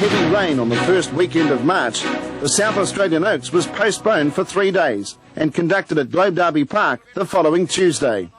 heavy rain on the first weekend of March, the South Australian Oaks was postponed for 3 days and conducted at Globe Derby Park the following Tuesday.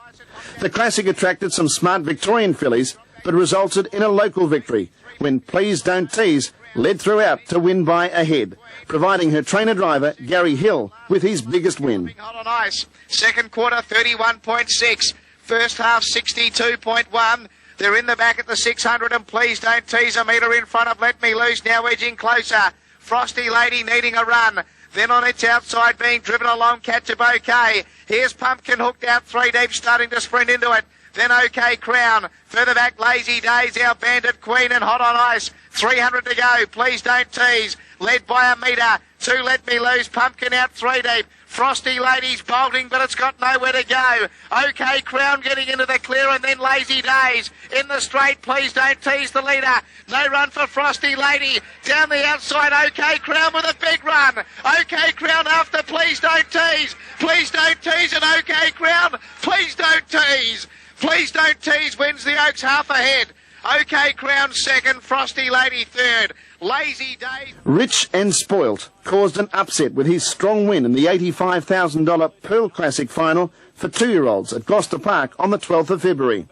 The Classic attracted some smart Victorian fillies, but resulted in a local victory when Please Don't Tease led throughout to win by a head, providing her trainer-driver Gary Hill with his biggest win. Hot on ice. Second quarter 31.6. First half 62.1. They're in the back at the 600 and Please Don't Tease, a metre in front of Let Me Loose, now edging closer. Frosty Lady needing a run. Then on its outside being driven along, Catch a Bouquet. Here's Pumpkin hooked out 3 deep, starting to sprint into it. Then OK Crown. Further back, Lazy Days, our Bandit Queen and Hot on Ice. 300 to go. Please Don't Tease. Led by a metre. 2 Let Me Loose. Pumpkin out 3 deep. Frosty Lady's bolting, but it's got nowhere to go. OK Crown getting into the clear, and then Lazy Days in the straight. Please Don't Tease the leader. No run for Frosty Lady. Down the outside, OK Crown with a big run. OK Crown after Please Don't Tease. Please Don't Tease and OK Crown. Please Don't Tease. Please Don't Tease wins the Oaks half ahead. OK Crown second, Frosty Lady third. Lazy Days. Rich and Spoilt caused an upset with his strong win in the $85,000 Pearl Classic final for 2-year-olds at Gloucester Park on the 12th of February.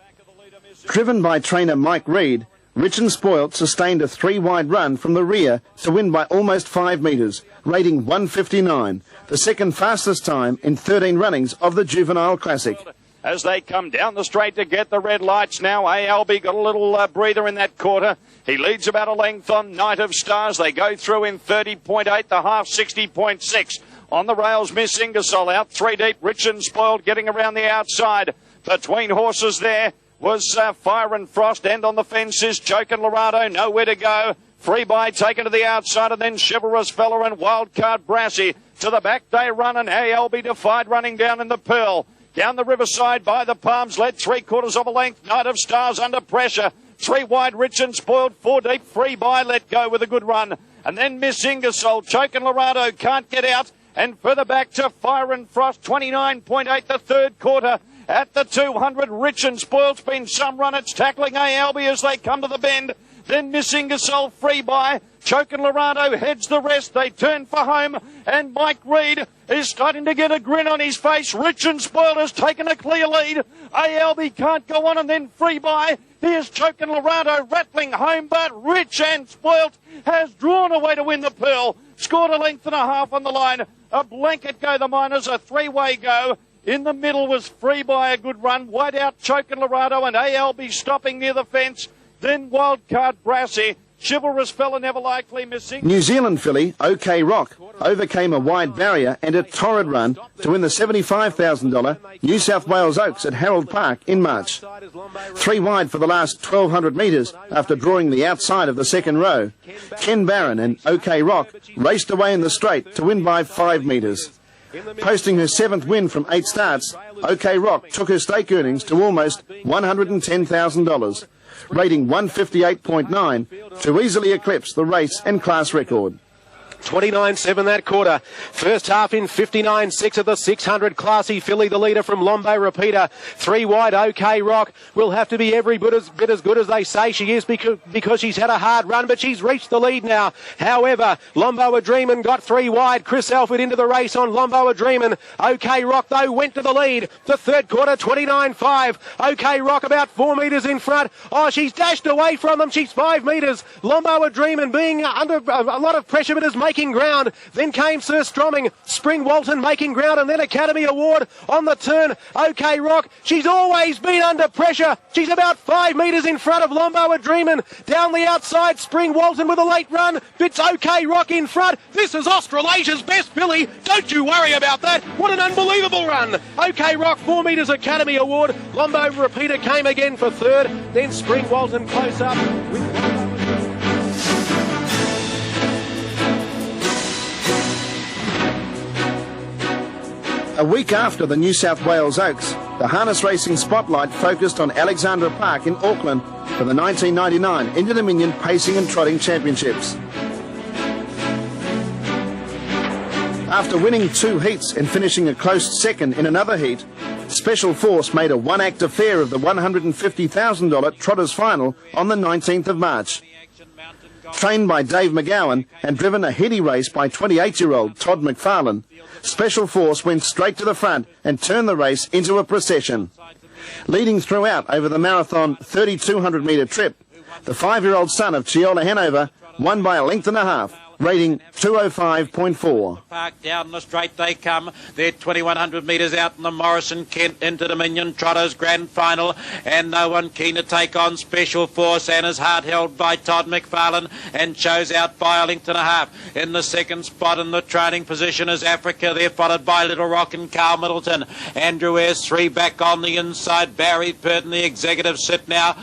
Driven by trainer Mike Reid, Rich and Spoilt sustained a 3-wide run from the rear to win by almost 5 metres, rating 1:59, the second fastest time in 13 runnings of the Juvenile Classic. As they come down the straight to get the red lights now, ALB got a little breather in that quarter. He leads about a length on Night of Stars. They go through in 30.8, the half 60.6. On the rails, Miss Ingersoll out 3 deep. Rich and Spoiled getting around the outside. Between horses there was Fire and Frost, and on the fence is Choke and Lorado, nowhere to go. Free by taken to the outside, and then Chivalrous Fella and Wildcard Brassy to the back they run, and ALB Defied running down in the Pearl. Down the riverside by the Palms, led 3/4 of a length. Night of Stars under pressure. 3 wide, Rich and Spoiled. 4 deep, Free by Let Go with a good run. And then Miss Ingersoll, Choke and Lorado can't get out. And further back to Fire and Frost, 29.8 the third quarter. At the 200, Rich and Spoiled's been some run. It's tackling ALB as they come to the bend. Then Miss Ingersoll, Free by. Choke and Lorado heads the rest. They turn for home, and Mike Reid is starting to get a grin on his face. Rich and Spoiled has taken a clear lead. ALB can't go on, and then Free by. Here's Choke and Lorado rattling home, but Rich and Spoiled has drawn away to win the Pearl. Scored a length and a half on the line. A blanket go the Miners, a 3-way go. In the middle was Free by, a good run. Wide out Choke and Lorado, and ALB stopping near the fence. Then Wildcard Brassy. Chivalrous Fella never likely missing. New Zealand filly OK Rock overcame a wide barrier and a torrid run to win the $75,000 New South Wales Oaks at Harold Park in March. 3 wide for the last 1,200 metres after drawing the outside of the second row. Ken Barron and OK Rock raced away in the straight to win by 5 metres. Posting her 7th win from 8 starts, OK Rock took her stake earnings to almost $110,000. Rating 158.9 to easily eclipse the race and class record. 29.7 that quarter. First half in 59.6 of the 600. Classy filly, the leader from Lombo Repeater. 3 wide, OK Rock will have to be every bit as good as they say she is because she's had a hard run, but she's reached the lead now. However, Lombo a Dreamin' got 3 wide. Chris Alford into the race on Lombo a Dreamin'. OK Rock, though, went to the lead. The third quarter, 29.5. OK Rock about 4 metres in front. Oh, she's dashed away from them. She's 5 metres. Lombo a Dreamin' being under a lot of pressure, but is making ground. Then came Sir Stromming, Spring Walton making ground, and then Academy Award on the turn. OK Rock, she's always been under pressure. She's about 5 metres in front of Lombo a Dreamin'. Down the outside, Spring Walton with a late run. Bits OK Rock in front. This is Australasia's best filly. Don't you worry about that. What an unbelievable run. OK Rock, 4 metres Academy Award. Lombo Repeater came again for third. Then Spring Walton close up with A week after the New South Wales Oaks, the harness racing spotlight focused on Alexandra Park in Auckland for the 1999 Interdominion Pacing and Trotting Championships. After winning 2 heats and finishing a close second in another heat, Special Force made a one-act affair of the $150,000 Trotters final on the 19th of March. Trained by Dave McGowan and driven a heady race by 28-year-old Todd McFarlane, Special Force went straight to the front and turned the race into a procession. Leading throughout over the marathon 3,200 metre trip, the 5-year-old son of Chiola Hanover won by a length and a half, rating 205.4. Park down the straight they come. They're 2,100 metres out in the Morrison-Kent Interdominion Trotters Grand Final, and no one keen to take on Special Force, and is hard held by Todd McFarlane and shows out by a length and a half. In the second spot in the training position is Africa. They're followed by Little Rock and Carl Middleton. Andrew Ayres 3 back on the inside. Barry Purton, the executive, sit now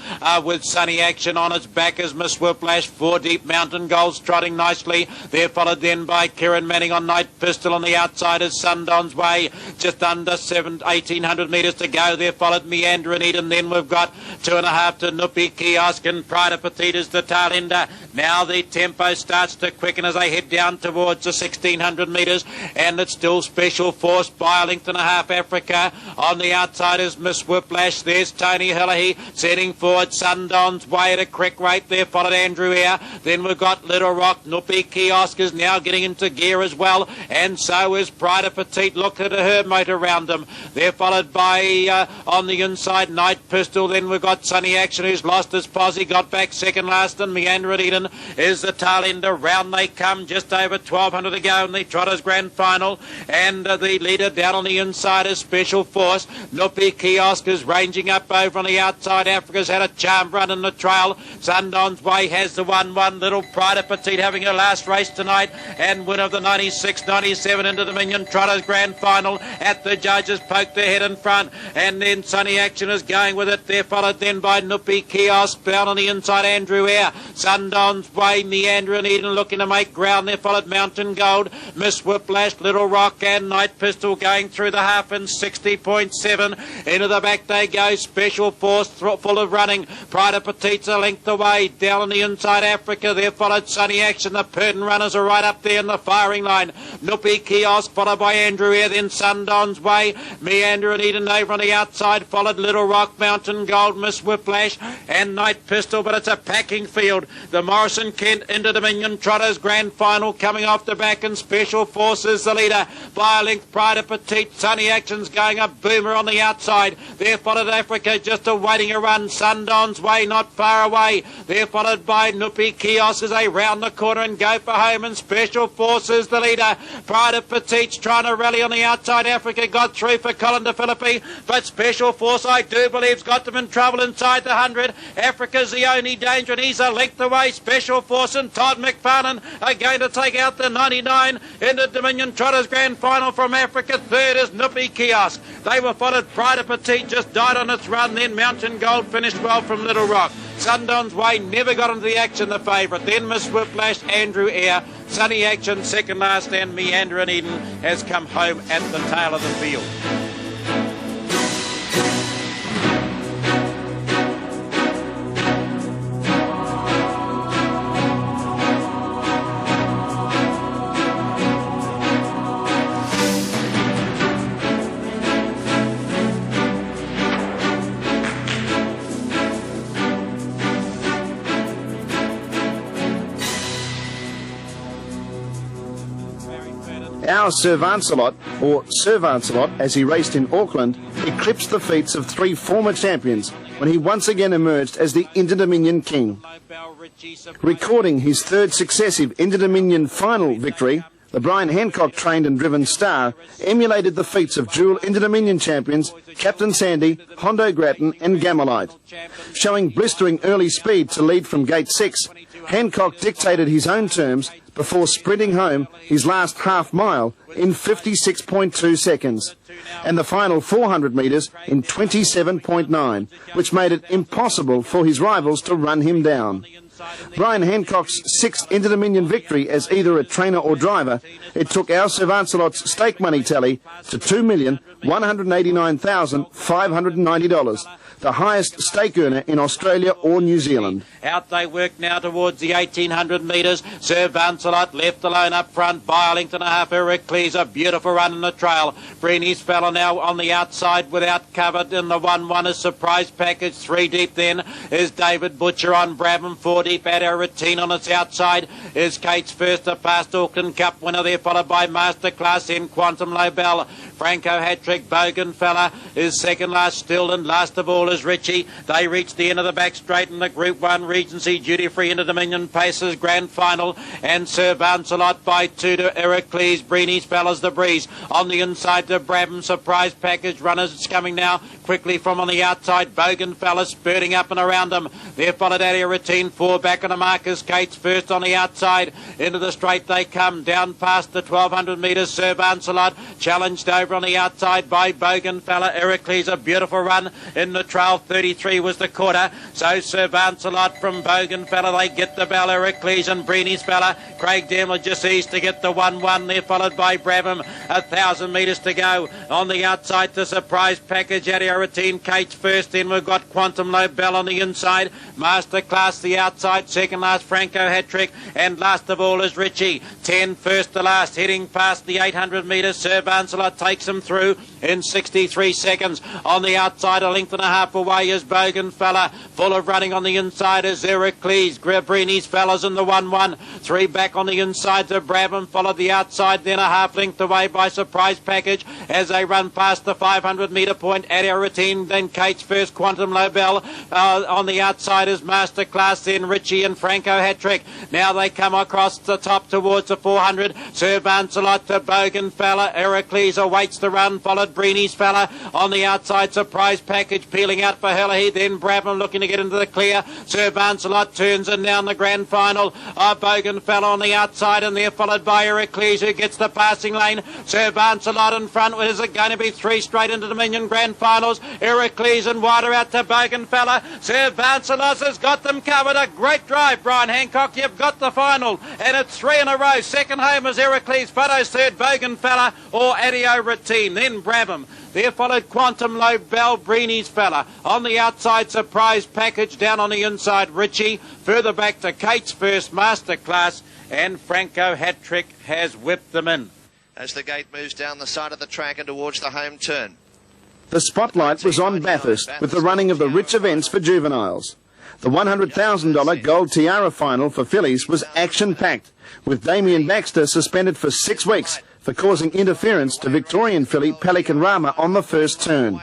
with Sunny Action on its back as Miss Whiplash. 4 deep Mountain Golds trotting nicely. They're followed then by Kieran Manning on Night Pistol. On the outside is Sundon's Way. Just under 1,800 metres to go. They're followed Meander and Eden. Then we've got 2.5 to Nupi Kiosk, and Pride of Petite is the tail ender. Now the tempo starts to quicken as they head down towards the 1,600 metres, and it's still Special Force by a length and a half. Africa on the outside is Miss Whiplash. There's Tony Hillahy setting forward. Sundon's Way at a correct rate. They're followed Andrew Ayres. Then we've got Little Rock. Nupi Kiosk is now getting into gear as well, and so is Pride of Petite. Look at her moat around them. They're followed by on the inside Night Pistol. Then we've got Sunny Action, who's lost his posse, got back second last, and Meander and Eden is the tail ender. Round they come, just over 1,200 to go in the Trotters Grand Final, and the leader down on the inside is Special Force. Nupi Kiosk is ranging up over on the outside. Africa's had a charm run in the trail. Sundon's Way has the 1-1. Little Pride of Petite having her last race tonight, and winner of the 96-97 Interdominion Trotters Grand Final. At the judges, poked their head in front, and then Sunny Action is going with it. They're followed then by Nupi Kiosk. Down on the inside, Andrew Ayres. Sundon's Way, Meander and Eden looking to make ground. They're followed Mountain Gold, Miss Whiplash, Little Rock and Night Pistol going through the half in 60.7. Into the back they go. Special Force full of running. Pride of Petite's a length away. Down on the inside, Africa. They're followed Sunny Action. The Purton runners are right up there in the firing line. Nupi Kiosk followed by Andrew Ayres, then Sundon's Way. Meander and Eden over on the outside, followed Little Rock, Mountain Gold, Miss Whiplash and Night Pistol, but it's a packing field. The Morrison-Kent Interdominion Trotters Grand Final coming off the back, and Special Force is the leader by a length. Pride of Petite, Sunny Action's going up, Boomer on the outside. They're followed Africa just awaiting a run. Sundon's Way not far away. They're followed by Nupi Kiosk as they round the corner and go for home, and Special Force is the leader. Pride of Petite's trying to rally on the outside. Africa got through for Colin de Philippi, but Special Force, I do believe, has got them in trouble inside the 100. Africa's the only danger, and he's a length away. Special Force and Todd McFarlane are going to take out the 99 in the Dominion Trotters Grand Final from Africa. Third is Nupi Kiosk. They were followed. Pride of Petite just died on its run. Then Mountain Gold finished well from Little Rock. Sundon's Way never got into the action, the favourite. Then Miss Whiplash, Andrew Ayres, Sunny Action second last, and Meander and Eden has come home at the tail of the field. Our Sir Vancelot, or Sir Vancelot as he raced in Auckland, eclipsed the feats of 3 former champions when he once again emerged as the Interdominion King. Recording his 3rd successive Interdominion final victory, the Brian Hancock trained and driven Star emulated the feats of dual Interdominion champions Captain Sandy, Hondo Grattan and Gamelite. Showing blistering early speed to lead from gate 6, Hancock dictated his own terms before sprinting home his last half mile in 56.2 seconds, and the final 400 metres in 27.9, which made it impossible for his rivals to run him down. Brian Hancock's 6th Interdominion victory as either a trainer or driver, it took our Sir Vancelot's stake money tally to $2,189,590, the highest stake earner in Australia or New Zealand. Out they work now towards the 1,800 metres. Sir Vancelot left alone up front by a length and a half. Heracles, a beautiful run in the trail. Breeny's fella now on the outside without covered in the 1-1 is Surprise Package. 3 deep then is David Butcher on Brabham. 4 deep deep. At our routine on its outside is Kate's first past Auckland Cup winner there, followed by Masterclass in Quantum Lobel. Franco Hat-Trick, Bougainfella is second last still, and last of all is Richie. They reach the end of the back straight in the Group 1 Regency Duty Free Interdominion Pacers Grand Final, and Sir Vancelot by 2 to Heracles. Breeny's Fellas the Breeze on the inside to Brabham. Surprise package runners. It's coming now quickly from on the outside. Bougainfella spurting up and around them. They're followed out here routine 4 back on the markers. Kate's first on the outside. Into the straight they come down past the 1200 metres. Sir Vancelot challenged over on the outside by Bougainfella. Heracles, a beautiful run in the trail. 33 was the quarter. So Sir Vancelot from Bougainfella, they get the bell. Heracles and Breeny's Fella. Craig Demler just eased to get the 1-1. They're followed by Brabham. 1,000 metres to go. On the outside, the surprise package at our routine. Kate's first. Then we've got Quantum Lobel on the inside. Masterclass the outside. Second last Franco Hat-Trick. And last of all is Richie. 10 first to last. Heading past the 800 metres. Sir Vancelot takes him through in 63 seconds. On the outside, a length and a half away is Bougainfella. Full of running on the inside is Heracles. Breeny's Fellas in the 1-1. 3 back on the inside to Brabham. Followed the outside, then a half length away by Surprise Package as they run past the 500 metre point at our routine. Then Kate's first, Quantum Lobel. On the outside is Masterclass, then Richie and Franco Hat-Trick. Now they come across the top towards the 400. Sir Vancelot to Bougainfella. Heracles awaits the run, followed Breeny's Fella. On the outside, Surprise Package peeling out for Helahy. Then Brabham looking to get into the clear. Sir Vancelot turns in down the grand final. Bougainfella on the outside, and they're followed by Heracles, who gets the passing lane. Sir Vancelot in front. Is it going to be 3 straight into Dominion Grand Finals? Heracles and wider out to Bougainfella. Sir Vancelot has got them covered. A great drive, Brian Hancock. You've got the final, and it's 3 in a row. Second home is Heracles. Photos third, Bougainfella or Adio Routine. Then Brabham. There followed Quantum Lobel, Breeny's Fella. On the outside, Surprise Package. Down on the inside, Richie. Further back to Kate's first, Masterclass. And Franco Hat-Trick has whipped them in. As the gate moves down the side of the track and towards the home turn. The spotlight was on Bathurst with the running of the rich events for juveniles. The $100,000 Gold Tiara final for fillies was action-packed, with Damien Baxter suspended for 6 weeks for causing interference to Victorian filly Pelican Rama on the first turn.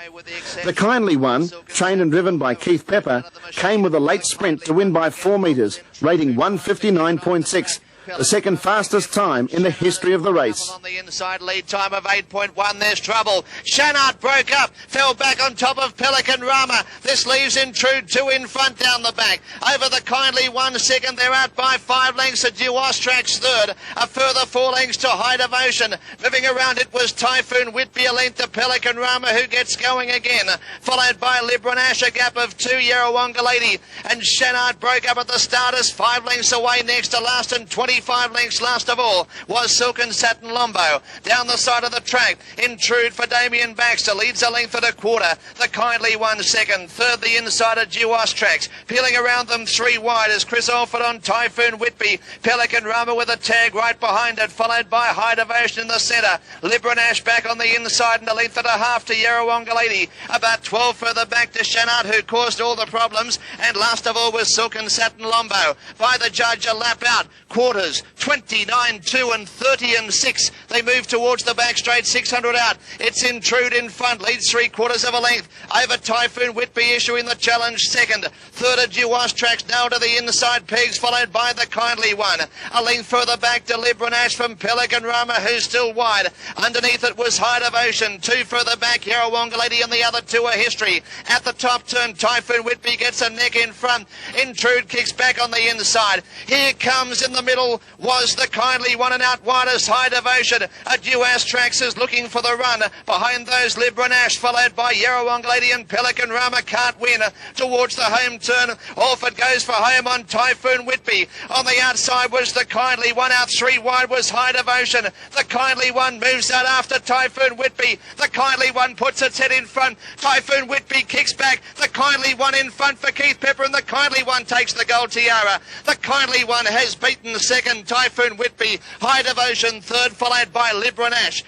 The Kindly One, trained and driven by Keith Pepper, came with a late sprint to win by 4 metres, rating 159.6. The second fastest time in the history of the race. On the inside, lead time of 8.1. There's trouble. Shanard broke up, fell back on top of Pelican Rama. This leaves Intrude 2 in front down the back. Over the Kindly One second. They're out by 5 lengths. A Due Austrax third. A further 4 lengths to High Devotion. Moving around it was Typhoon Whitby, a length to Pelican Rama, who gets going again. Followed by Libranash, a gap of 2, Yarrawonga Lady. And Shanard broke up at the starters, 5 lengths away next to last, and 25 lengths last of all was Silken Satin Lombo. Down the side of the track, Intrude for Damien Baxter leads a length at a quarter. The Kindly One second. Third, the insider Due Austrax. Peeling around them 3 wide is Chris Alford on Typhoon Whitby. Pelican Rama with a tag right behind it, followed by High Devotion in the centre. Libranash back on the inside and a length and a half to Yarrawonga Lady. About 12 further back to Shanard, who caused all the problems. And last of all was Silken Satin Lombo. By the judge, a lap out. Quarters 29, 2 and 30 and 6. They move towards the back straight, 600 out. It's Intrude in front, leads 3/4 of a length. Over Typhoon Whitby issuing the challenge second. Third, a Due Austrax now to the inside pegs, followed by the Kindly One. A length further back to Libranash from Pelican Rama, who's still wide. Underneath it was High Devotion. 2 further back, Yarrawonga Lady, and the other 2 are History. At the top turn, Typhoon Whitby gets a neck in front. Intrude kicks back on the inside. Here comes in the middle was the Kindly One, and out wide is High Devotion. A Due Austrax is looking for the run. Behind those, Libranash, followed by Yarrawonga Lady, and Pelican Rama can't win. Towards the home turn, Alford goes for home on Typhoon Whitby. On the outside was the Kindly One. Out 3 wide was High Devotion. The Kindly One moves out after Typhoon Whitby. The Kindly One puts its head in front. Typhoon Whitby kicks back. The Kindly One in front for Keith Pepper, and the Kindly One takes the Gold Tiara. The Kindly One has beaten second. second, Typhoon Whitby. High Devotion third, followed by Libra Nash.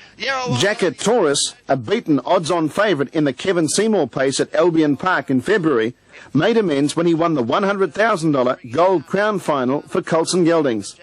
Jacket Taurus, a beaten odds-on favourite in the Kevin Seymour Pace at Albion Park in February, made amends when he won the $100,000 Gold Crown final for Colson Geldings.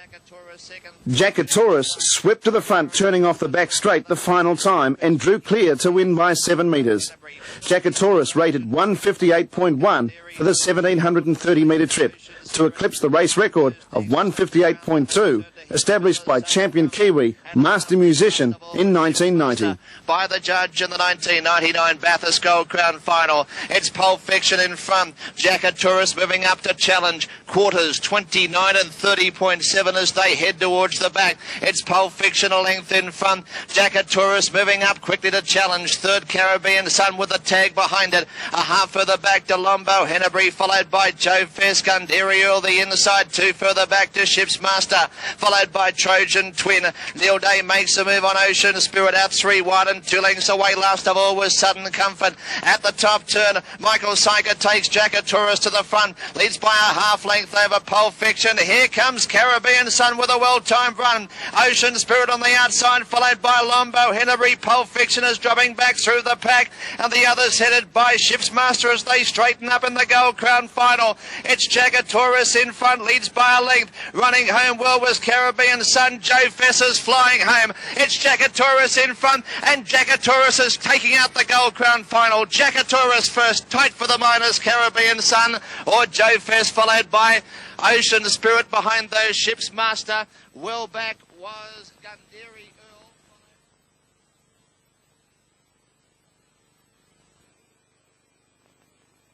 Jacket Taurus swept to the front, turning off the back straight the final time and drew clear to win by 7 metres. Jacket Taurus rated 158.1 for the 1,730-metre trip to eclipse the race record of 158.2 established by champion Kiwi Master Musician in 1990. By the judge in the 1999 Bathurst Gold Crown final. It's Pulp Fiction in front. Jacket Taurus moving up to challenge. Quarters 29 and 30.7 as they head towards the back. It's Pulp Fiction a length in front. Jacket Taurus moving up quickly to challenge. Third, Caribbean Sun with the tag behind it. A half further back to Lombo Hennebury, followed by Joe Fescunderi Earl the inside. 2 further back to Ship's Master, followed by Trojan Twin. Neil Day makes a move on Ocean Spirit out 3 wide and 2 lengths away. Last of all was Sudden Comfort. At the top turn, Michael Syker takes Jacket Taurus to the front, leads by a half length over Pulp Fiction. Here comes Caribbean Sun with a well-timed run. Ocean Spirit on the outside, followed by Lombo Hennebury. Pulp Fiction is dropping back through the pack, and the others headed by Ship's Master as they straighten up in the Gold Crown final. It's Jacket Taurus in front, leads by a length. Running home well was Caribbean Sun. Joe Fesser's flying home. It's Jacket Taurus in front, and Jacket Taurus is taking out the Gold Crown final. Jacket Taurus first, tight for the minors, Caribbean Sun or Joe Fess, followed by Ocean Spirit behind those. Ship's Master. Well back was Gunderi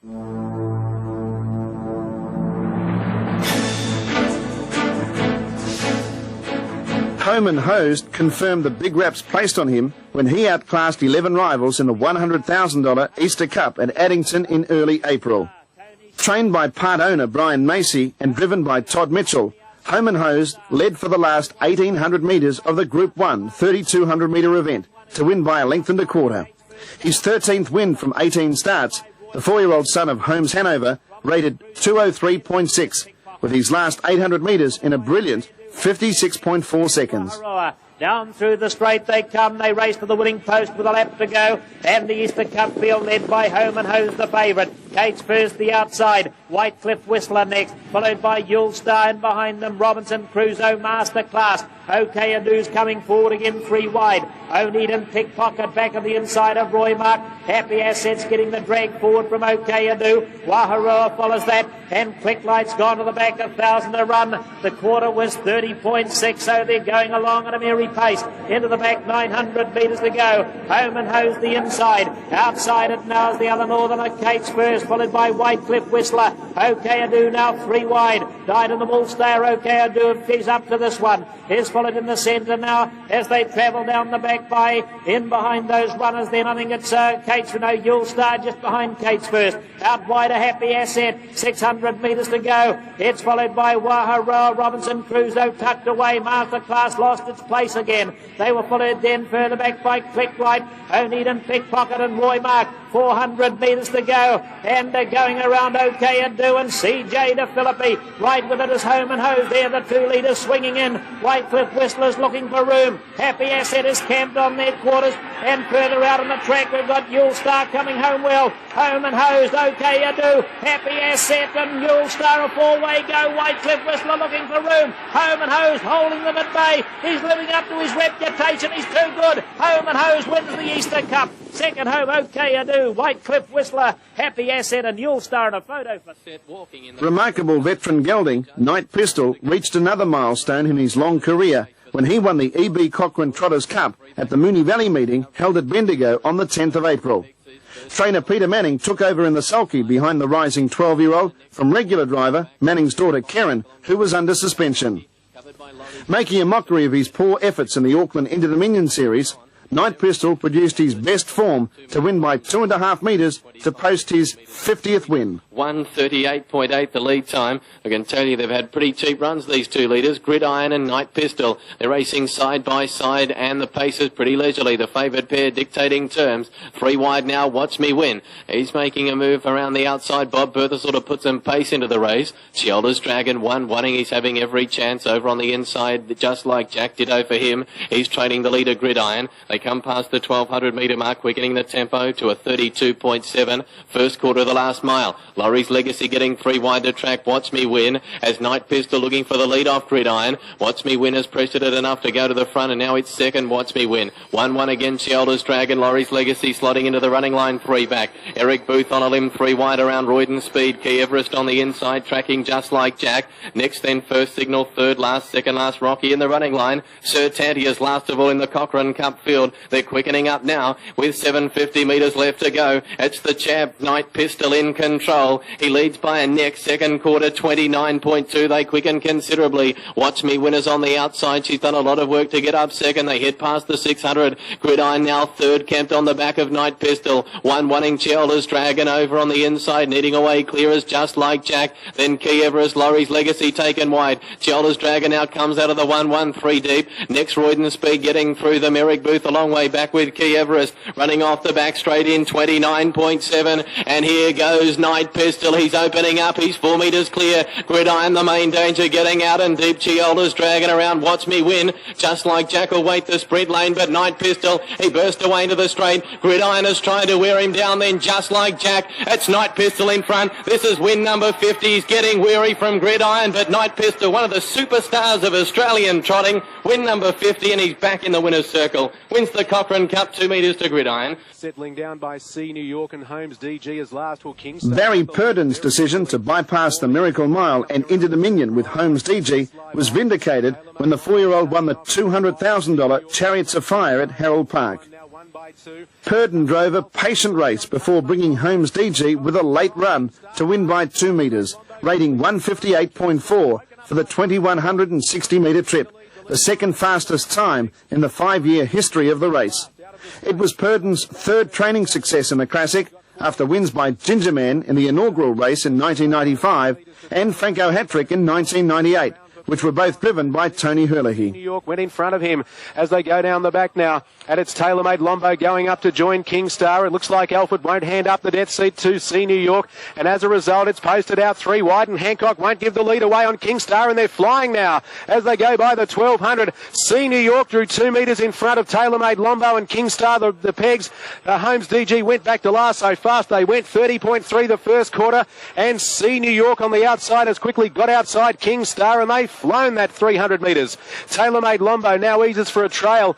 Earl. Home and Hosed confirmed the big raps placed on him when he outclassed 11 rivals in the $100,000 Easter Cup at Addington in early April. Trained by part owner Brian Macy and driven by Todd Mitchell, Home and Hosed led for the last 1,800 metres of the Group 1 3,200-metre event to win by a length and a quarter. His 13th win from 18 starts, the 4-year-old son of Holmes Hanover rated 203.6, with his last 800 metres in a brilliant 56.4 seconds. Down through the straight they come. They race to the winning post with a lap to go. And the Easter Cup field led by Home and Hose, the favourite. Kate's first, the outside. White Cliff Whistler next, followed by Yule Star, and behind them Robinson Crusoe Masterclass. OK Adu's coming forward again, 3 wide. O'Needham Pickpocket back of the inside of Roy Mark. Happy Assets getting the drag forward from OK Adu. Waharoa follows that, and Click Light's gone to the back, 1,000 to run. The quarter was 30.6, so they're going along at a merry pace. Into the back, 900 metres to go. Home and Hose the inside. Outside it now is the other Northerner, Kate's first, followed by White Cliff Whistler. OK Adu now 3 wide. Died in the Bull Stayer. OK Adu is up to this one. Is followed in the centre now as they travel down the back by in behind those runners. Then I think it's Kate's, Yule Star just behind Kate's first. Out wide a Happy Asset, 600 metres to go. It's followed by Waharoa, Robinson Crusoe tucked away. Masterclass lost its place again. They were followed then further back by Click Light, O'Needham Pickpocket and Roy Mark. 400 metres to go, and they're going around OK Adu and CJ to Philippi. Right with it is Home and Hose there, the 2 leaders swinging in. White Cliff Whistler's looking for room. Happy Asset is camped on their quarters, and further out on the track we've got Yule Star coming home well. Home and Hose, OK Adu, Happy Asset and Yule Star, a 4-way go. White Cliff Whistler looking for room. Home and Hose holding them at bay. He's living up to his reputation. He's too good. Home and Hose wins the Easter Cup. Second home, OK Adu, White Cliff Whistler, Happy Asset and Yule Star in a photo for Remarkable veteran gelding, Night Pistol, reached another milestone in his long career when he won the EB Cochran Trotters Cup at the Moonee Valley meeting held at Bendigo on the 10th of April. Trainer Peter Manning took over in the sulky behind the rising 12-year-old from regular driver Manning's daughter Karen, who was under suspension. Making a mockery of his poor efforts in the Auckland Interdominion Series, Night Pistol produced his best form to win by 2.5 metres to post his 50th win. 1:38.8 the lead time. I can tell you they've had pretty cheap runs, these two leaders, Gridiron and Night Pistol. They're racing side by side and the pace is pretty leisurely. The favoured pair dictating terms. 3 wide now, Watch Me Win. He's making a move around the outside. Bob Bertha sort of put some pace into the race. Chiolda's Dragon wanting. He's having every chance over on the inside, just like Jack Ditto for him. He's trailing the leader Gridiron. They come past the 1200 metre mark, quickening the tempo to a 32.7. First quarter of the last mile. Laurie's Legacy getting 3 wide to track. Watch Me Win as Night Pistol looking for the lead off Gridiron. Watch Me Win has pressured it enough to go to the front, and now it's second. Watch Me Win. 1-1 again. Chiolda's Dragon. Laurie's Legacy slotting into the running line, 3 back. Eric Booth on a limb, 3 wide around Royden Speed. Key Everest on the inside, tracking just like Jack. Next then First Signal, third last, second last Rocky in the running line. Sir Tantius last of all in the Cochran Cup field. They're quickening up now with 750 metres left to go. It's the champ Night Pistol in control. He leads by a neck. Second quarter 29.2. They quicken considerably. Watch Me Winners on the outside. She's done a lot of work to get up second. They hit past the 600. Gridiron now third, camped on the back of Night Pistol. 1-1 Chiolda's Dragon over on the inside, needing away clear as just like Jack. Then Key Everest, Laurie's Legacy taken wide. Chiolda's Dragon out comes out of the 1-1, 3 deep. Next Royden Speed getting through them. Eric Booth a long way back with Key Everest, running off the back straight in 29.7. And here goes Night Pistol. He's opening up. He's 4 metres clear. Gridiron the main danger, getting out and deep. Chiolda's Dragon around. Watch Me Win. Just like Jack will wait the sprint lane, but Night Pistol, he burst away into the straight. Gridiron is trying to wear him down then, just like Jack. It's Night Pistol in front. This is win number 50. He's getting weary from Gridiron, but Night Pistol, one of the superstars of Australian trotting, win number 50, and he's back in the winner's circle. Wins the Cochran Cup, 2 metres to Gridiron. Settling down by C New York and Holmes DG as last will Kingston. Barry Purdon's decision to bypass the Miracle Mile and Interdominion with Holmes DG was vindicated when the 4-year-old won the $200,000 Chariots of Fire at Harold Park. Purdon drove a patient race before bringing Holmes DG with a late run to win by 2 metres, rating 158.4 for the 2160 metre trip, the second fastest time in the 5-year history of the race. It was Purdon's third training success in the Classic, after wins by Ginger Man in the inaugural race in 1995 and Franco Hattrick in 1998, which were both driven by Tony Herlihy. New York went in front of him as they go down the back now. And it's TaylorMade Lombo going up to join Kingstar. It looks like Alfred won't hand up the death seat to C New York. And as a result, it's posted out 3 wide, and Hancock won't give the lead away on Kingstar, and they're flying now as they go by the 1200. C New York drew 2 metres in front of TaylorMade Lombo and Kingstar. The pegs, Holmes DG went back to last so fast. They went 30.3 the first quarter, and C New York on the outside has quickly got outside Kingstar, and they've flown that 300 metres. TaylorMade Lombo now eases for a trail,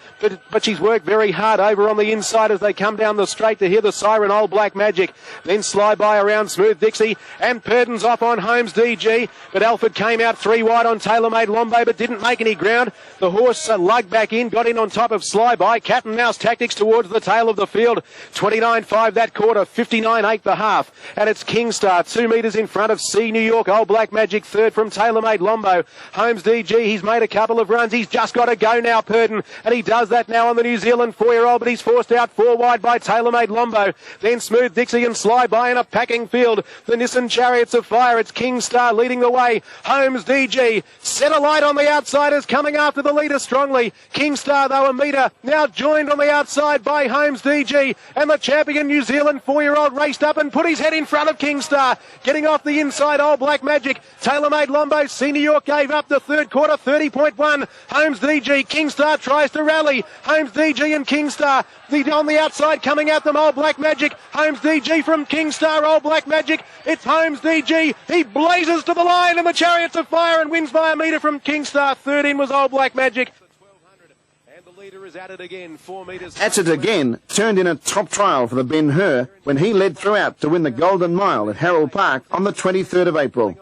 but she's worked very hard over on the inside as they come down the straight to hear the siren Old Black Magic. Then slide by around Smooth Dixie, and Purdon's off on Holmes DG, but Alfred came out 3 wide on TaylorMade Lombo but didn't make any ground. The horse lugged back in, got in on top of Slyby. Cat and Mouse tactics towards the tail of the field. 29.5 that quarter, 59.8 the half, and it's Kingstar 2 metres in front of C New York. Old Black Magic third from TaylorMade Lombo. Holmes DG, he's made a couple of runs. He's just got to go now, Purdon, and he does that now on the New Zealand 4-year-old, but he's forced out 4 wide by TaylorMade Lombo. Then Smooth Dixie and Slyby in a packing field. The Nissan Chariots of Fire, it's Kingstar leading the way. Holmes DG, set a light on the outsiders, coming after the leader strongly. Kingstar, though, a metre, now joined on the outside by Holmes DG, and the champion New Zealand 4-year-old raced up and put his head in front of Kingstar. Getting off the inside, Old Black Magic. TaylorMade Lombo, C New York gave up the third quarter, 30.1. Holmes DG, Kingstar tries to rally. Holmes DG and Kingstar, on the outside coming at them, Old Black Magic. Holmes DG from Kingstar, Old Black Magic. It's Holmes DG. He blazes to the line in the Chariots of Fire and wins by a metre from Kingstar. Third in was Old Black Magic. And the leader is at it again, 4 metres. At it again turned in a top trial for the Ben Hur when he led throughout to win the Golden Mile at Harold Park on the 23rd of April.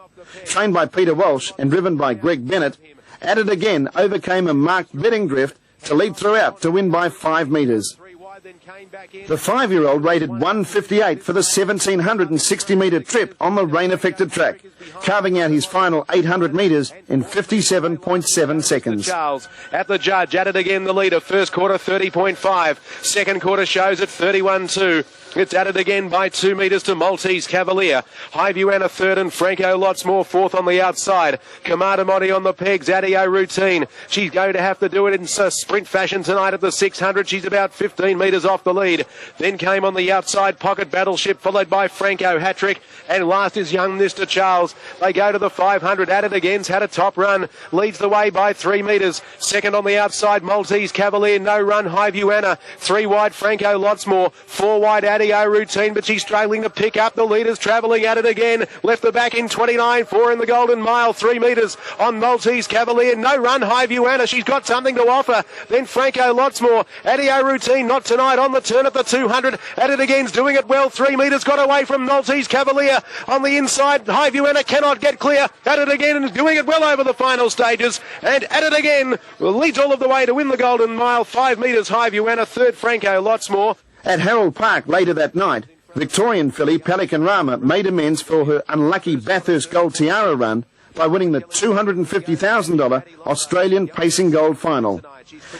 Trained by Peter Walsh and driven by Greg Bennett, At it again overcame a marked betting drift to lead throughout to win by 5 metres. The 5-year-old rated 1:58 for the 1,760-metre trip on the rain-affected track, carving out his final 800 metres in 57.7 seconds. Charles at the judge, at it again, the leader. First quarter 30.5. Second quarter shows at 31.2. It's added again by 2 metres to Maltese Cavalier. Highview Anna third and Franco Lotsmore fourth on the outside. Commander Monty on the pegs. Adio Routine. She's going to have to do it in sprint fashion tonight at the 600. She's about 15 metres off the lead. Then came on the outside Pocket Battleship, followed by Franco Hattrick. And last is young Mr. Charles. They go to the 500. Added again's had a top run. Leads the way by 3 metres. Second on the outside Maltese Cavalier. No run Highview Anna. 3 wide Franco Lotsmore. 4 wide Adio Routine, but she's struggling to pick up. The leaders travelling at it again. Left the back in 29.4 in the Golden Mile. 3 metres on Maltese Cavalier. No run Highview Anna. She's got something to offer. Then Franco Lotsmore. Adio Routine not tonight on the turn at the 200. At it again's doing it well. 3 metres got away from Maltese Cavalier. On the inside, Highview Anna cannot get clear. At it again and doing it well over the final stages. And at it again leads all of the way to win the Golden Mile. 5 metres Highview Anna. Third Franco Lotsmore. At Harold Park later that night, Victorian filly Pelican Rama made amends for her unlucky Bathurst Gold Tiara run by winning the $250,000 Australian Pacing Gold final.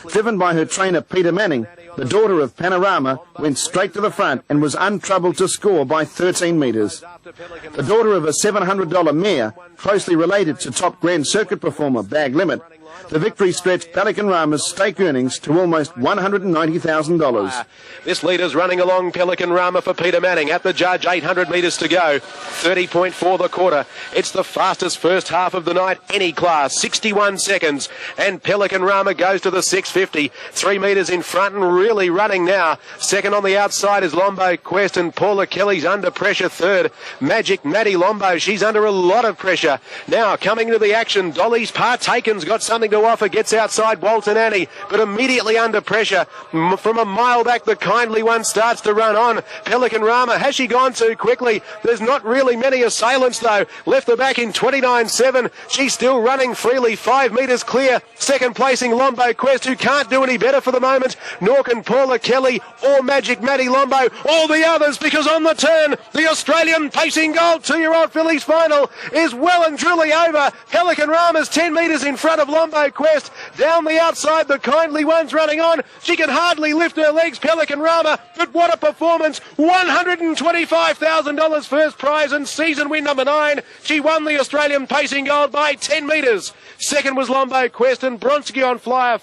Driven by her trainer Peter Manning, the daughter of Panorama went straight to the front and was untroubled to score by 13 metres. The daughter of a $700 mare, closely related to top Grand Circuit performer Bag Limit, the victory stretched Pelican Rama's stake earnings to almost $190,000. This leader's running along Pelican Rama for Peter Manning. At the judge, 800 metres to go. 30.4 the quarter. It's the fastest first half of the night, any class. 61 seconds. And Pelican Rama goes to the 650. 3 metres in front and really running now. Second on the outside is Lombo Quest, and Paula Kelly's under pressure third. Magic Maddie Lombo, she's under a lot of pressure. Now coming to the action, Dolly's Partaken's got something to offer, gets outside Walton Annie, but immediately under pressure from a mile back. The Kindly One starts to run on. Pelican Rama, has she gone too quickly? There's not really many assailants though. Left the back in 29.7. She's still running freely, 5 metres clear. Second placing Lombo Quest, who can't do any better for the moment, nor can Paula Kelly or Magic Maddie Lombo, all the others, because on the turn the Australian Pacing Gold 2-year-old fillies final is well and truly over. Pelican Rama's 10 metres in front of Lombo Quest. Down the outside, the Kindly One's running on. She can hardly lift her legs, Pelican Rama, but what a performance. $125,000 first prize and season win number 9. She won the Australian Pacing Gold by 10 metres. Second was Lombo Quest, and Bronski on Fire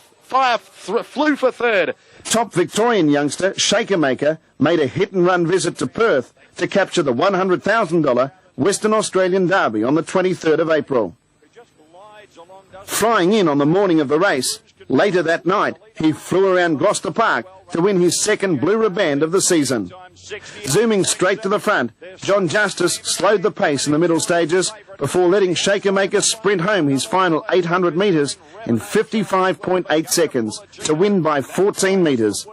flew for third. Top Victorian youngster Shaker Maker made a hit-and-run visit to Perth to capture the $100,000 Western Australian Derby on the 23rd of April. Flying in on the morning of the race, later that night he flew around Gloucester Park to win his second Blue Riband of the season. Zooming straight to the front, John Justice slowed the pace in the middle stages before letting Shaker Maker sprint home his final 800 metres in 55.8 seconds to win by 14 metres.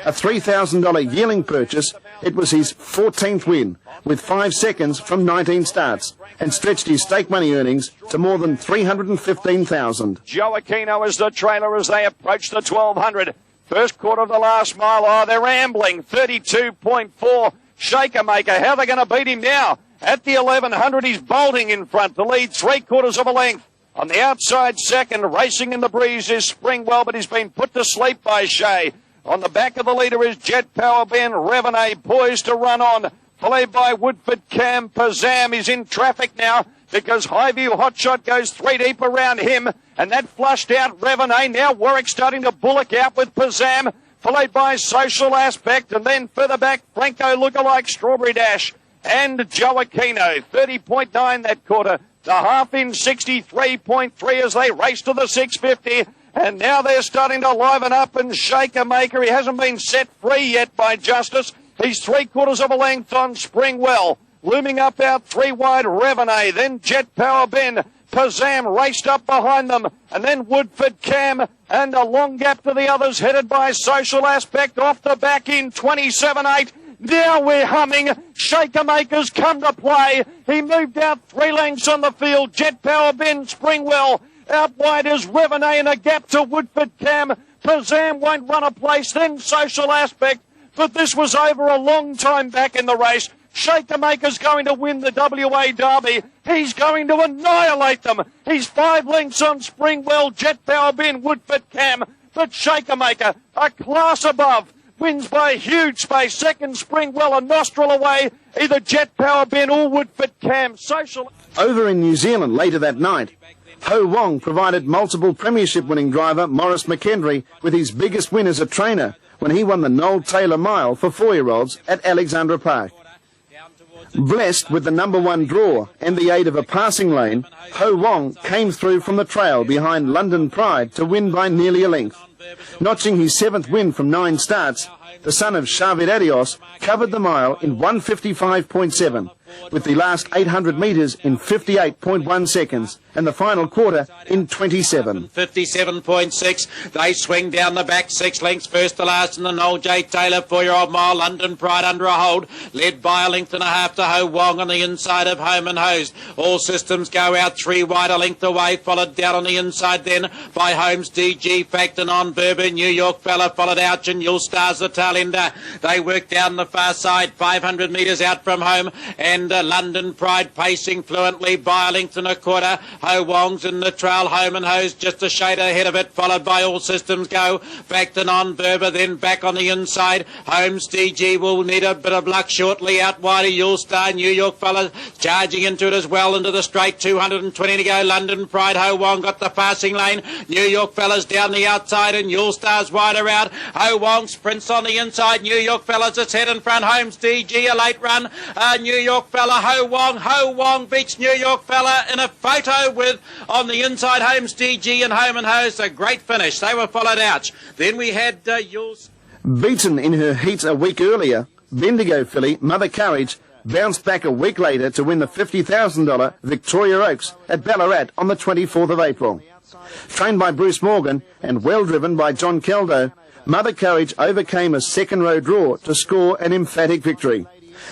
A $3,000 yearling purchase, it was his 14th win, with 5 seconds from 19 starts, and stretched his stake money earnings to more than $315,000. Joe Aquino is the trailer as they approach the 1200. First quarter of the last mile. Oh, they're ambling. 32.4. Shaker Maker. How are they going to beat him now? At the 1100, he's bolting in front to lead 3/4 of a length. On the outside second, racing in the breeze is Springwell, but he's been put to sleep by Shea. On the back of the leader is Jet Power Ben Revenet, poised to run on. Followed by Woodford Cam. Pazam is in traffic now because Highview Hotshot goes 3 deep around him. And that flushed out Revenet. Now Warwick starting to bullock out with Pazam. Followed by Social Aspect. And then further back, Franco lookalike Strawberry Dash. And Joe Aquino. 30.9 that quarter. The half in 63.3 as they race to the 650. And now they're starting to liven up, and Shaker Maker, he hasn't been set free yet by Justice. He's 3/4 of a length on Springwell. Looming up out 3 wide Revenet, then Jet Power Ben. Pazam raced up behind them, and then Woodford Cam, and a long gap to the others headed by Social Aspect off the back in 27.8. Now we're humming. Shaker Maker's come to play. He moved out 3 lengths on the field. Jet Power Ben, Springwell. Out wide is Revenet, and a gap to Woodford Cam. Pazam won't run a place, then Social Aspect. but this was over a long time back in the race. Shaker Maker's going to win the WA Derby. He's going to annihilate them. He's 5 lengths on Springwell, Jet Power Ben, Woodford Cam. But Shaker Maker, a class above, wins by a huge space. Second Springwell, a nostril away. Either Jet Power Ben or Woodford Cam. Social. Over in New Zealand later that night, Ho Wong provided multiple premiership winning driver Maurice McKendry with his biggest win as a trainer when he won the Noel Taylor Mile for 4-year-olds at Alexandra Park. Blessed with the number 1 draw and the aid of a passing lane, Ho Wong came through from the trail behind London Pride to win by nearly a length. Notching his 7th win from 9 starts, the son of Xavier Adios covered the mile in 1:55.7, with the last 800 metres in 58.1 seconds and the final quarter in 27. 57.6. They swing down the back 6 lengths first to last in the Noel J. Taylor 4-year-old mile. London Pride under a hold, led by a length and a half to Ho Wong on the inside of Home and Hose. All systems go out 3 wide, a length away, followed down on the inside then by Holmes, DG, Facton on Bourbon, New York Fella, followed out and You'll Stars the tail ender. They work down the far side, 500 metres out from home, and London Pride pacing fluently by a length and a quarter. Ho Wong's in the trail, Home and Hose just a shade ahead of it, followed by All Systems Go. Facton on Berber, then back on the inside. Holmes, DG will need a bit of luck shortly. Out wide, You'll Star, New York Fella charging into it as well, into the straight, 220 to go. London Pride, Ho Wong got the passing lane. New York Fella's down the outside and You'll Star's wider out. Ho Wong sprints on the inside. New York Fella's its head in front. Holmes, DG, a late run. New York Fella, Ho Wong beats New York Fella in a photo with on the inside Holmes, DG and Home and Hose. A great finish. They were followed out. Then we had Yules. Beaten in her heat a week earlier, Bendigo filly Mother Courage bounced back a week later to win the $50,000 Victoria Oaks at Ballarat on the 24th of April. Trained by Bruce Morgan and well driven by John Caldo, Mother Courage overcame a second-row draw to score an emphatic victory.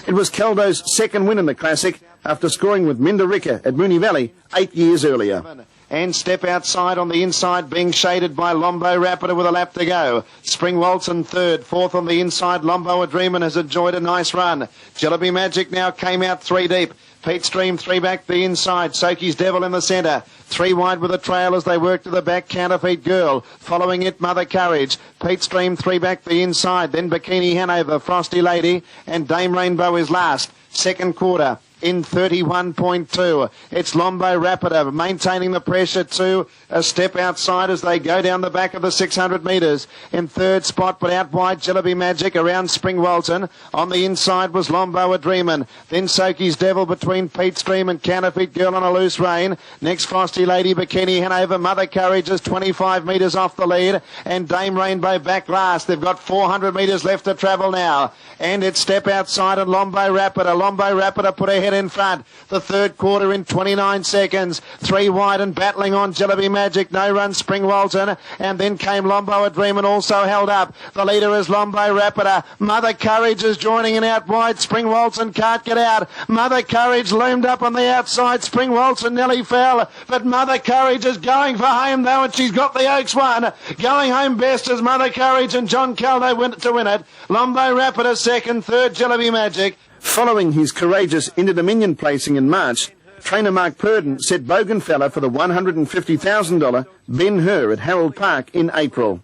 It was Caldo's second win in the Classic after scoring with Mindericka at Moonee Valley 8 years earlier. And step outside on the inside, being shaded by Lombo Rapida with a lap to go. Spring Walton third, fourth on the inside. Lombo a Dreamin' has enjoyed a nice run. Jellaby Magic now came out 3 deep. Pete Stream 3 back the inside. Soki's Devil in the centre. 3 wide with the trail as they work to the back. Counterfeit Girl. Following it, Mother Courage. Pete Stream 3 back the inside. Then Bikini Hanover, Frosty Lady, and Dame Rainbow is last. Second quarter in 31.2. It's Lombo Rapida maintaining the pressure to a step outside as they go down the back of the 600 metres. In third spot, but out wide, Jellaby Magic around Spring Walton. On the inside was Lombo a Dreamin'. Then Soki's Devil between Pete Stream and Counterfeit Girl on a loose rein. Next, Frosty Lady, Bikini Hanover. Mother Courage is 25 metres off the lead. And Dame Rainbow back last. They've got 400 metres left to travel now. And it's step outside and Lombo Rapida. Lombo Rapida put her head in front. The third quarter in 29 seconds. 3 wide and battling on Jellaby Magic. No run Spring Walton. And then came Lombo a Dream and also held up. The leader is Lombo Rapida. Mother Courage is joining in out wide. Spring Walton can't get out. Mother Courage loomed up on the outside. Spring Walton nearly fell. But Mother Courage is going for home though, and she's got the Oaks one. Going home best is Mother Courage and John Caldo to win it. Lombo Rapida second, third Jellaby Magic. Following his courageous Interdominion placing in March, trainer Mark Purdon set Bougainfella for the $150,000 Ben Hur at Harold Park in April.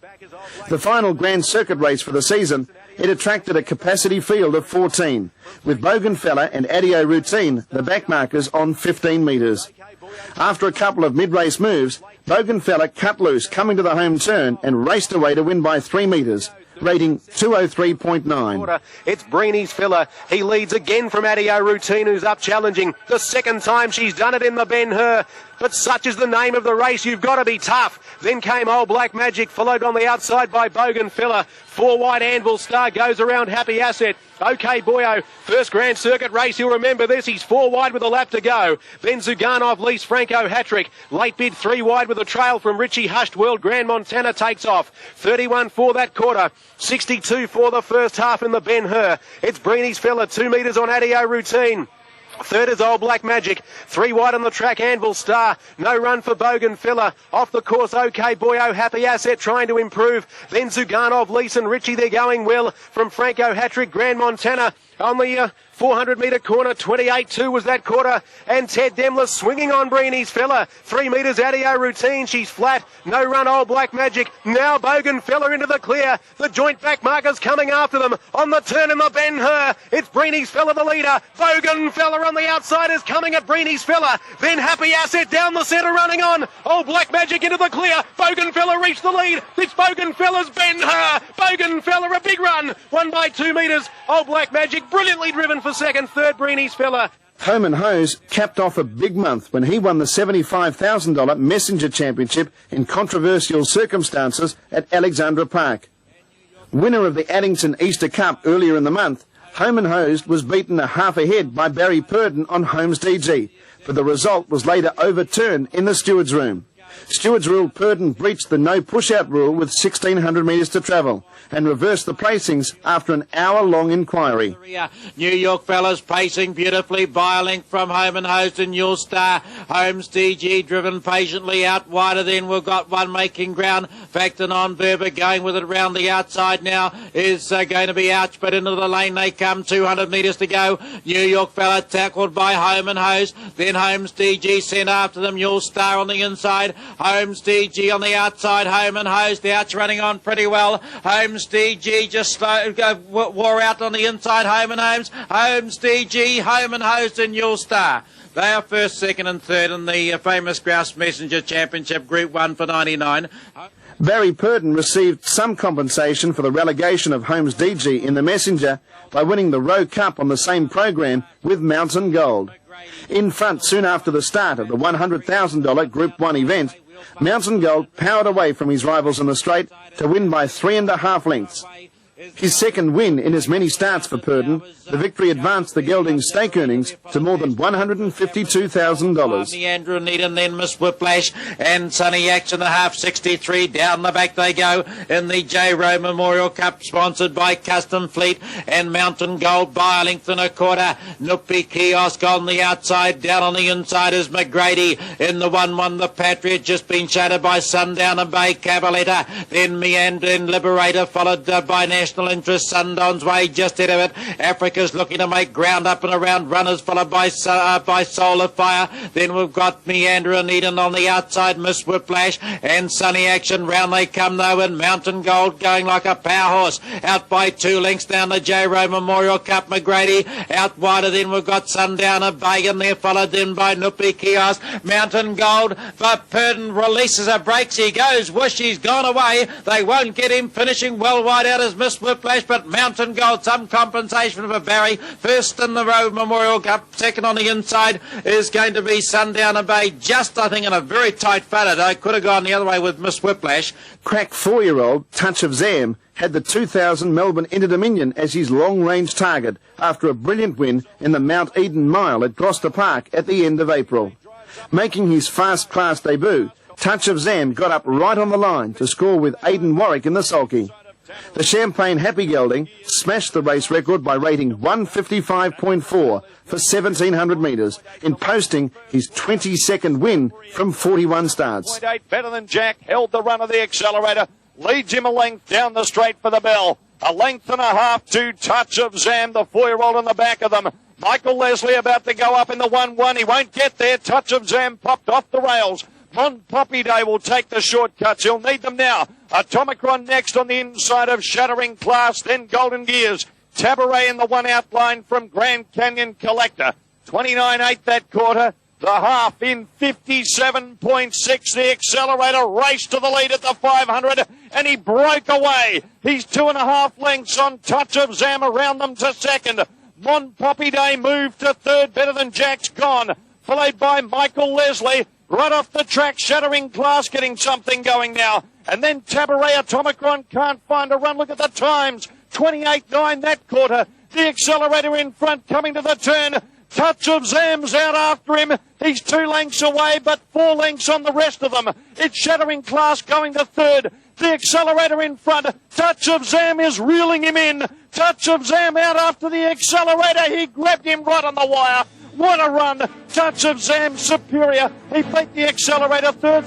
The final Grand Circuit race for the season, it attracted a capacity field of 14, with Bougainfella and Adio Routine, the backmarkers, on 15 metres. After a couple of mid-race moves, Bougainfella cut loose coming to the home turn and raced away to win by 3 metres, rating 203.9. It's Breeny's filler. He leads again from Adio Routine, who's up challenging. The second time she's done it in the Ben Hur. But such is the name of the race, you've got to be tough. Then came Old Black Magic, followed on the outside by Bougainfella. 4 wide Anvil Star goes around Happy Asset. OK Boyo, first Grand Circuit race, you'll remember this. He's 4 wide with a lap to go. Then Zuganov, Lease Franco, hat-trick. Late bid 3 wide with a trail from Richie Hushed World. Grand Montana takes off. 31 for that quarter. 62 for the first half in the Ben Hur. It's Breeny's fella, 2 metres on Adio Routine. Third is Old Black Magic. 3 wide on the track, Anvil Star. No run for Bogan Filler. Off the course, OK Boyo, Happy Asset trying to improve. Then Zuganov, Leeson, Richie, they're going well. From Franco Hattrick, Grand Montana on the 400-metre corner. 28.2 was that quarter. And Ted Demler swinging on Breeny's Filler. 3 metres, Adio Routine. She's flat. No run, Old Black Magic. Now Bogan Filler into the clear. The joint back markers coming after them. On the turn in the Ben Hur. It's Breeny's Filler, the leader. Bogan Filler on the outside is coming at Breeny's Filler. Then Happy Asset down the centre running on. Old Black Magic into the clear. Bogan Filler reached the lead. It's Bogan Filler's Ben Hur. Bogan Filler, a big run. 1 by 2 metres. Old Black Magic brilliantly driven for second. Third, Breeny's Filler. Home and Hose capped off a big month when he won the $75,000 Messenger Championship in controversial circumstances at Alexandra Park. Winner of the Addington Easter Cup earlier in the month, Home and Hose was beaten a half ahead by Barry Purdon on Holmes DG, but the result was later overturned in the stewards' room. Stewards ruled Purdon breached the no push-out rule with 1,600 metres to travel and reversed the placings after an hour-long inquiry. New York fellas pacing beautifully by a length from Home and Hose to Newell Star. Holmes DG driven patiently out wider. Then we've got one making ground. Facton on Berber going with it around the outside now is going to be Ouch, but into the lane they come. 200 metres to go. New York fella tackled by Home and Hose. Then Holmes DG sent after them. Newell Star on the inside. Holmes DG on the outside. Home and Hose. The Ouch running on pretty well. Holmes DG just wore out on the inside. Home and Holmes. Holmes DG. Home and Hose and Newell Star. They are first, second and third in the famous Grouse Messenger Championship Group 1 for 99. Barry Purdon received some compensation for the relegation of Holmes DG in the Messenger by winning the Rowe Cup on the same program with Mountain Gold. In front soon after the start of the $100,000 Group 1 event, Mountain Gold powered away from his rivals in the straight to win by 3.5 lengths. His second win in as many starts for Purdon, the victory advanced the gelding's stake earnings to more than $152,000. Andrew Needham, then Miss Whiplash and Sunny Action, the half 63. Down the back they go in the J. Rowe Memorial Cup, sponsored by Custom Fleet and Mountain Gold by a length and a quarter. Nuppy Kiosk on the outside. Down on the inside is McGrady in the 1-1. The Patriot just been shadowed by Sundown and Bay Cavaletta. Then Meander and Liberator followed by National Interest. Sundown's Way just ahead of it. Africa's looking to make ground up and around. Runners followed by Solar Fire. Then we've got Meander and Eden on the outside. Miss Whiplash and Sunny Action. Round they come though, and Mountain Gold going like a power horse. Out by 2 lengths down the J. Rowe Memorial Cup. McGrady out wider. Then we've got Sundown and Bagan there, followed then by Nuppy Kiosk. Mountain Gold, but Purdon releases her brakes. He goes. Whoosh, he's gone away. They won't get him. Finishing well wide out as Miss Whiplash, but Mountain Gold, some compensation for Barry. First in the Rowe Memorial Cup, second on the inside is going to be Sundown and Bay, just I think in a very tight fella. They could have gone the other way with Miss Whiplash. Crack 4-year-old Touch of Zam had the 2000 Melbourne Interdominion as his long-range target after a brilliant win in the Mount Eden Mile at Gloucester Park at the end of April. Making his fast-class debut, Touch of Zam got up right on the line to score with Aidan Warwick in the sulky. The Champagne Happy Gelding smashed the race record by rating 155.4 for 1,700 metres in posting his 22nd win from 41 starts. 0.8 better than Jack, held the run of the Accelerator, leads him a length down the straight for the bell. A length and a half to Touch of Zam, the 4-year-old in the back of them. Michael Leslie about to go up in the 1-1. He won't get there. Touch of Zam popped off the rails. Mon Poppy Day will take the shortcuts. He'll need them now. Atomicron next on the inside of Shattering Class, then Golden Gears. Tabaret in the one outline from Grand Canyon Collector. 29.8 that quarter. The half in 57.6. The Accelerator raced to the lead at the 500 and he broke away. He's 2.5 lengths on Touch of Zam, around them to second. Mon Poppy Day moved to third, better than Jack's Gone. Followed by Michael Leslie. Right off the track, Shattering Class getting something going now. And then Tabaret, Atomicron can't find a run. Look at the times. 28.9 that quarter. The Accelerator in front coming to the turn. Touch of Zam's out after him. He's 2 lengths away, but 4 lengths on the rest of them. It's Shattering Class going to third. The Accelerator in front. Touch of Zam is reeling him in. Touch of Zam out after the accelerator. He grabbed him right on the wire. What a run. Touch of Zam superior. He beat the accelerator. Third